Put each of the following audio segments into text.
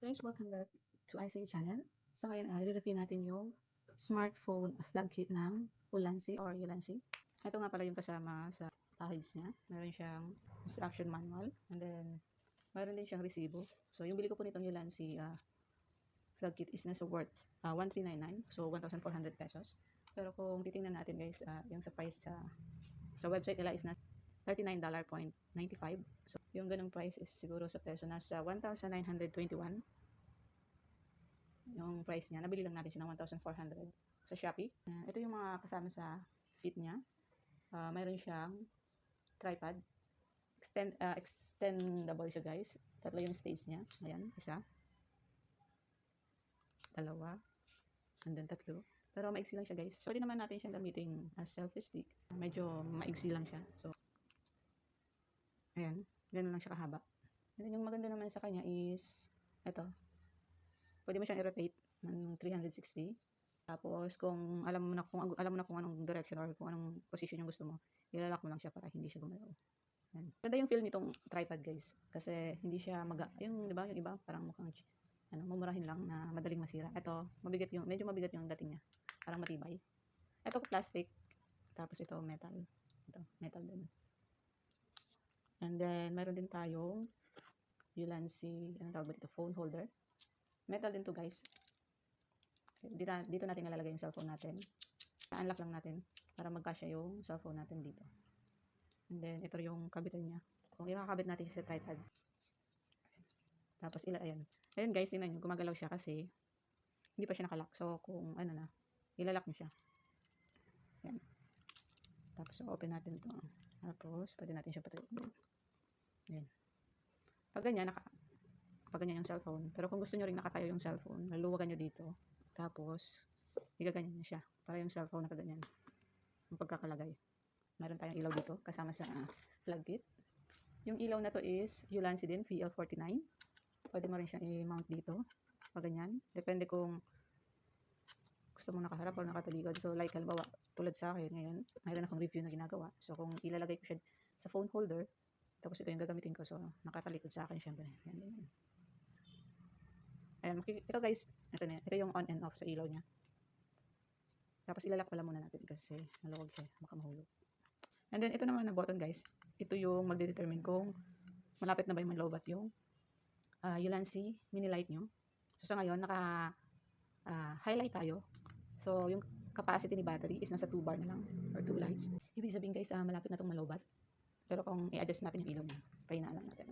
Guys, welcome back to ICA channel. So ngayon, i-review natin yung smartphone flag kit ng Ulanzi or Ulanzi. Ito nga pala yung kasama sa package niya. Meron siyang instruction manual and then meron din siyang resibo. So yung bili ko po nitong Ulanzi flag kit is nasa worth 1,399, so 1,400 pesos. Pero kung titingnan natin guys, yung sa price sa website nila is na $39.95. So, yung ganung price is siguro sa peso nasa 1,921. Yung price niya, nabili lang natin siya ng 1,400 sa Shopee. Ito yung mga kasama sa kit niya. Mayroon siyang tripod. Extendable siya guys. Tatlo yung stage niya. Ayan, isa. Dalawa. And then tatlo. Pero maigsi lang siya guys. So, di naman natin siyang gamitin as selfie stick. Medyo maigsi lang siya. So, ayan. Ganun lang siya kahaba. And then yung maganda naman sa kanya is, ito. Pwede mo siyang i-rotate ng 360. Tapos kung alam mo na kung anong direction or kung anong position yung gusto mo, ilalak mo lang siya para hindi siya gumalaw. Yan. Ganda yung feel nitong tripod guys kasi hindi siya yung 'di ba, yung iba parang mukhang mumurahin lang na madaling masira. Ito, medyo mabigat yung dating niya. Parang matibay. Ito plastic, tapos ito metal. Ito, metal din. And then meron din tayong Ulanzi, anong tawag ba dito, phone holder. Metal din to guys. Dito natin nalalagay yung cellphone natin. Na-unlock lang natin para magkasya yung cellphone natin dito. And then, ito yung kabitan niya. Kung ikakabit natin siya sa tripod. Tapos, ayan. Ayan guys, tingnan nyo. Gumagalaw siya kasi hindi pa siya nakalock. So, kung ilalak nyo siya. Ayan. Tapos, open natin ito. Tapos, pwede natin siya patayin. Ayan. Pag ganyan yung cellphone. Pero kung gusto nyo rin nakatayo yung cellphone, laluwagan nyo dito. Tapos, igaganyan niya siya. Para yung cellphone nakaganyan. Yung pagkakalagay. Meron tayong ilaw dito kasama sa flag kit. Yung ilaw na to is Ulanzi din, VL49. Pwede mo rin siyang i-mount dito. Pag ganyan. Depende kung gusto mong nakaharap o nakatalikod. So, like, halimbawa, tulad sa akin ngayon, mayroon akong review na ginagawa. So, kung ilalagay ko siya sa phone holder, tapos ito yung gagamitin ko. So, nakatalikod sa akin, syempre. Ayan. Ayan, ito guys, ito yung on and off sa ilaw niya. Tapos ilalak pala muna natin kasi maluwag siya, baka mahulog. And then ito naman na button guys, ito yung magde-determine kung malapit na ba yung manlobat yung Ulanzi mini light nyo. So sa ngayon, highlight tayo. So yung capacity ni battery is nasa 2 bar na lang or 2 lights. Ibig sabihin guys, malapit na itong malobat. Pero kung i-adjust natin yung ilaw niya, pahinaan lang natin.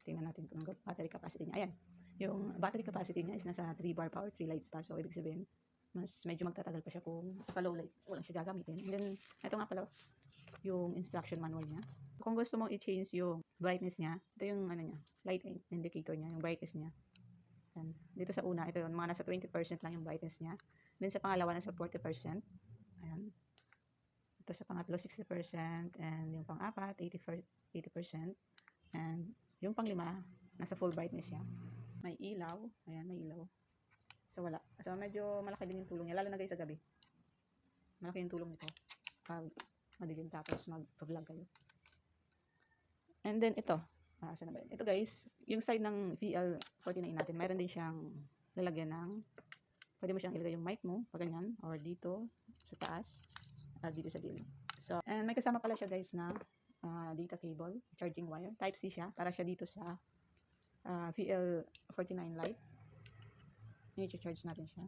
Tingnan natin kung battery capacity niya. Ayan. Yung battery capacity niya is nasa 3 bar pa or 3 lights pa. So, ibig sabihin, medyo magtatagal pa siya kung low light. Walang siya gagamitin. And then, ito nga pala, yung instruction manual niya. Kung gusto mong i-change yung brightness niya, ito yung light indicator niya, yung brightness niya. And dito sa una, ito yun, mga nasa 20% lang yung brightness niya. Then sa pangalawa, nasa 40%. Ayan. Ito sa pangatlo, 60%. And yung pang-apat, 80%. And yung pang-lima, nasa full brightness siya. May ilaw. Ayan, may ilaw. So, wala. So, medyo malaki din yung tulong niya. Lalo na guys sa gabi. Malaki yung tulong nito. Pag madilim tapos mag-vlog kayo. And then, ito. Saan na ba yun? Ito guys, yung side ng VL49 natin, mayroon din siyang lalagyan ng, pwede mo siyang ilagay yung mic mo, pag ganyan, or dito, sa taas, or dito sa gilid. So, and may kasama pala siya guys na data cable, charging wire. Type-C siya, para siya dito sa VL49 Lite. I-charge natin siya.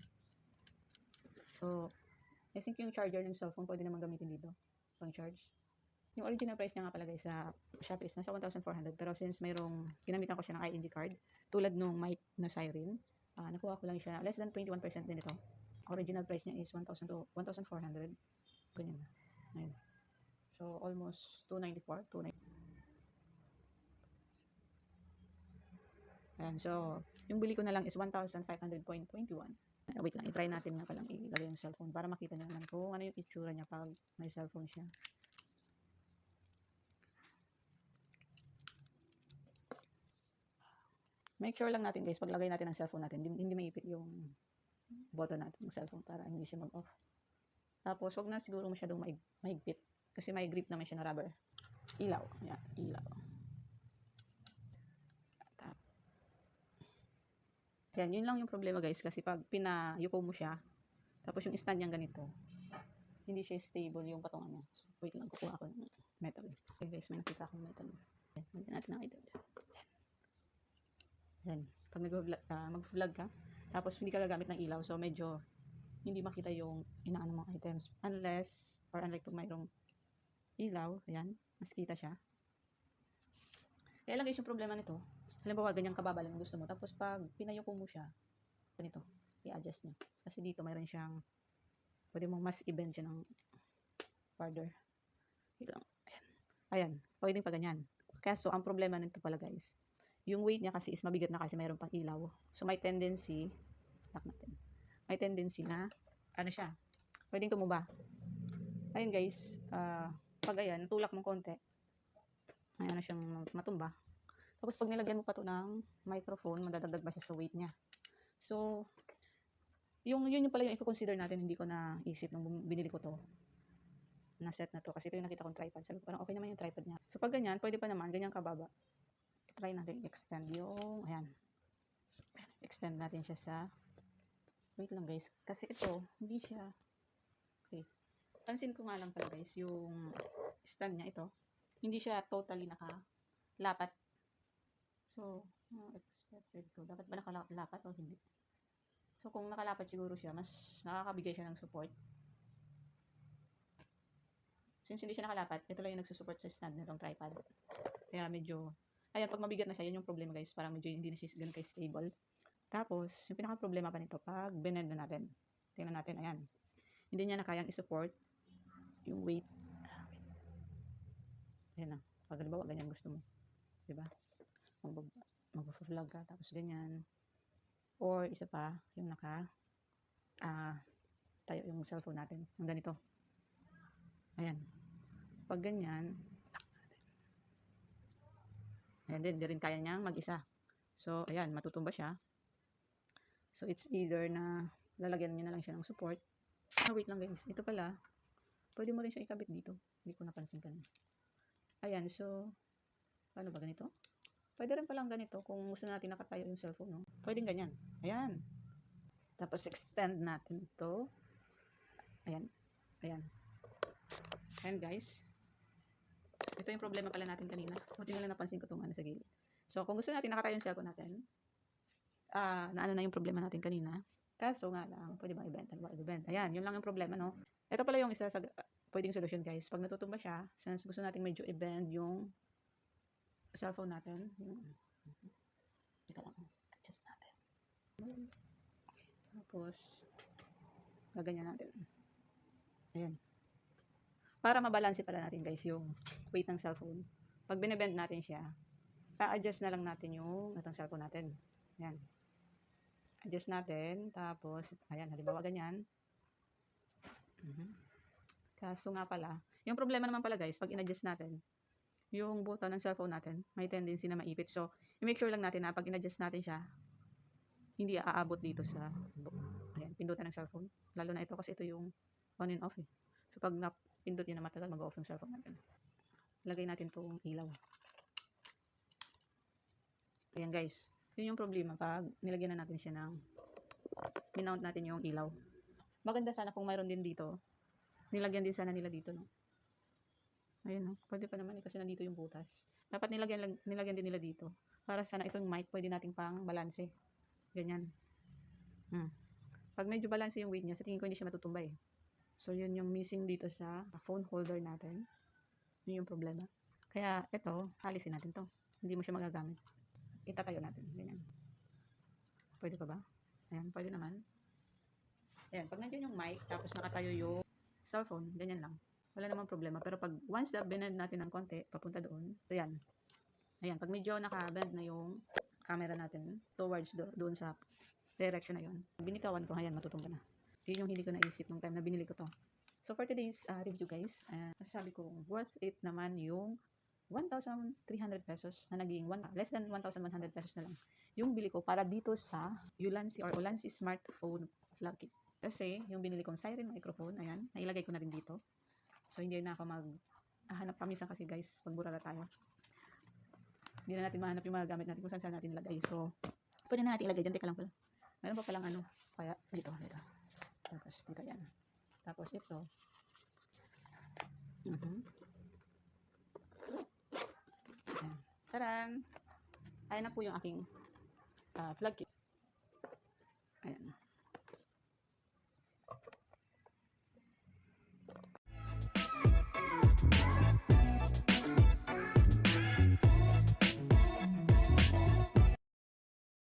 So, I think yung charger ng cellphone pwede naman gamitin dito, pang charge. Yung original price niya nga pala guys sa Shopee is nasa 1,400. Pero since ginamitan ko siya ng ING card, tulad nung mic na siren, nakuha ko lang siya, less than 21% din ito. Original price niya is 1,000 to 1,400. Ganyan na. Ayun. So, almost 294. 290. Ayan, so, yung bili ko na lang is 1,500.21. Wait lang, i-try natin nga palang ilagay yung cellphone para makita nyo naman kung ano yung itsura niya pag may cellphone siya. Make sure lang natin guys, paglagay natin ng cellphone natin, hindi maipit yung button natin ng cellphone para hindi siya mag-off. Tapos, wag na siguro masyadong mahigpit kasi may grip naman siya na rubber. Ilaw. Yan, ilaw. Yan, yun lang yung problema guys, kasi pag pinayuko mo siya, tapos yung stand niyang ganito, hindi siya stable yung patungan niya. So, wait lang, kukuha ako ng metal. Okay guys, may nakita akong metal. Yan, lagyan natin ang idol. Yan, pag mag-vlog ka, tapos hindi ka gagamit ng ilaw, so medyo hindi makita yung inaano mong items. Unless, or unlike pag mayroong ilaw, ayan, mas kita siya. Kaya lang guys, yung problema nito, halimbawa, ganyang kababa lang yung gusto mo. Tapos pag pinayuko mo siya, ganito, i-adjust nyo. Kasi dito mayroon siyang, pwede mong mas i-bend siya ng farther. Dito lang. Ayan. Ayan, pwedeng pa ganyan. Kaso, ang problema nito pala guys, yung weight niya kasi is mabigat na kasi mayroon pang ilaw. So, may tendency, lock natin. May tendency na, ano siya, pwedeng tumumba. Ayun guys, pag ayan, natulak mong konti, ayan na siyang matumba. Tapos pag nilagyan mo pa to ng microphone, madadagdag ba siya sa weight niya. So, yun pala yung i-consider natin, hindi ko na isip nung binili ko to. Na set na to. Kasi ito yung nakita kong tripod. Sabi ko parang okay naman yung tripod niya. So, pag ganyan, pwede pa naman, ganyan kababa. Try natin extend yung, ayan. Extend natin siya sa, wait lang guys. Kasi ito, hindi siya, okay. Pansin ko nga lang pala guys, yung stand niya ito, hindi siya totally nakalapat. So, expected ko. Dapat ba nakalapat o hindi? So, kung nakalapat siguro siya, mas nakakabigay siya ng support. Since hindi siya nakalapat, ito lang yung nagsusupport sa stand nitong tripod. Kaya medyo, ayan, pag mabigat na siya, yun yung problema guys. Parang medyo hindi na siya ganun ka-stable. Tapos, yung pinaka-problema pa nito, pag binend na natin. Tingnan natin, ayan. Hindi niya na kayang i-support yung weight. Ayan na. Pag halimbawa, ganyan gusto mo. Diba? Mag-vlog ka, tapos ganyan. Or isa pa, yung tayo yung cellphone natin. Yung ganito. Ayan. Pag ganyan, ayan din, di rin kaya niyang mag-isa. So, ayan, matutumba siya. So, it's either na lalagyan niyo na lang siya ng support. Wait lang guys. Ito pala, pwede mo rin siya ikabit dito. Hindi ko napansin kanina. Ayan, so, paano ba ganito? Pwede rin palang ganito kung gusto natin nakatayo yung cellphone, no? Pwedeng ganyan. Ayan. Tapos extend natin ito. Ayan. Ayan. Ayan guys. Ito yung problema pala natin kanina. Buti na lang napansin ko itong ano sa gilid. So, kung gusto natin nakatayo yung cellphone natin, naano na yung problema natin kanina. Kaso nga lang, pwede bang i-bend? Ano ba i-bend? Ayan, yun lang yung problema, no? Ito pala yung isa sa pwedeng solusyon guys. Pag natutumba siya, since gusto natin medyo i-bend yung cellphone natin, teka lang, adjust natin. Okay. Tapos, gaganyan natin. Ayan. Para mabalanse pala natin guys yung weight ng cellphone. Pag binibend natin siya, pa-adjust na lang natin yung itong cellphone natin. Ayan. Adjust natin. Tapos, ayan, halimbawa ganyan. Kaso nga pala, yung problema naman pala guys, pag in-adjust natin, yung button ng cellphone natin, may tendency na maipit. So, i-make sure lang natin na pag in-adjust natin siya, hindi aabot dito sa, ayan, pindutan ng cellphone. Lalo na ito kasi ito yung on and off eh. So, pag napindot yun na matagal, mag-off yung cellphone natin. Lagay natin itong ilaw. Ayan guys, yun yung problema pag nilagyan na natin siya ng, minount natin yung ilaw. Maganda sana kung mayroon din dito, nilagyan din sana nila dito, no? Ayun, no? Pwede pa naman kasi nandito yung butas. Dapat nilagyan din nila dito. Para sana itong mic, pwede nating pang balanse. Ganyan. Pag medyo balanse yung weight niya, sa tingin ko hindi siya matutumba eh. So, yun yung missing dito sa phone holder natin. Yun yung problema. Kaya, ito, alisin natin to. Hindi mo siya magagamit. Itatayo natin. Ganyan. Pwede pa ba? Ayan, pwede naman. Ayan, pag nandiyan yung mic, tapos nakatayo yung cellphone, ganyan lang. Wala namang problema. Pero pag once na binend natin ng konti, papunta doon, so yan. Ayan, pag medyo naka-bend na yung camera natin towards doon sa direction na yun, binitawan ko, ayan, matutumba na. Yun yung hindi ko naisip nung time na binili ko to. So for today's review guys, masasabi ko worth it naman yung 1,300 pesos na naging less than 1,100 pesos na lang yung bili ko para dito sa Ulanzi smartphone vlog kit. Kasi yung binili kong siren microphone, ayan, nailagay ko na rin dito. So, hindi na ako maghahanap paminsan kasi guys, pag burara tayo. Hindi na natin mahanap yung mga gamit natin kung saan natin ilagay. So, Pwede na natin ilagay dyan. Teka lang pala. Meron pa palang ano. Kaya, dito. Tapos, dito yan. Tapos, ito. Ayan. Taran! Ayan na po yung aking vlog kit.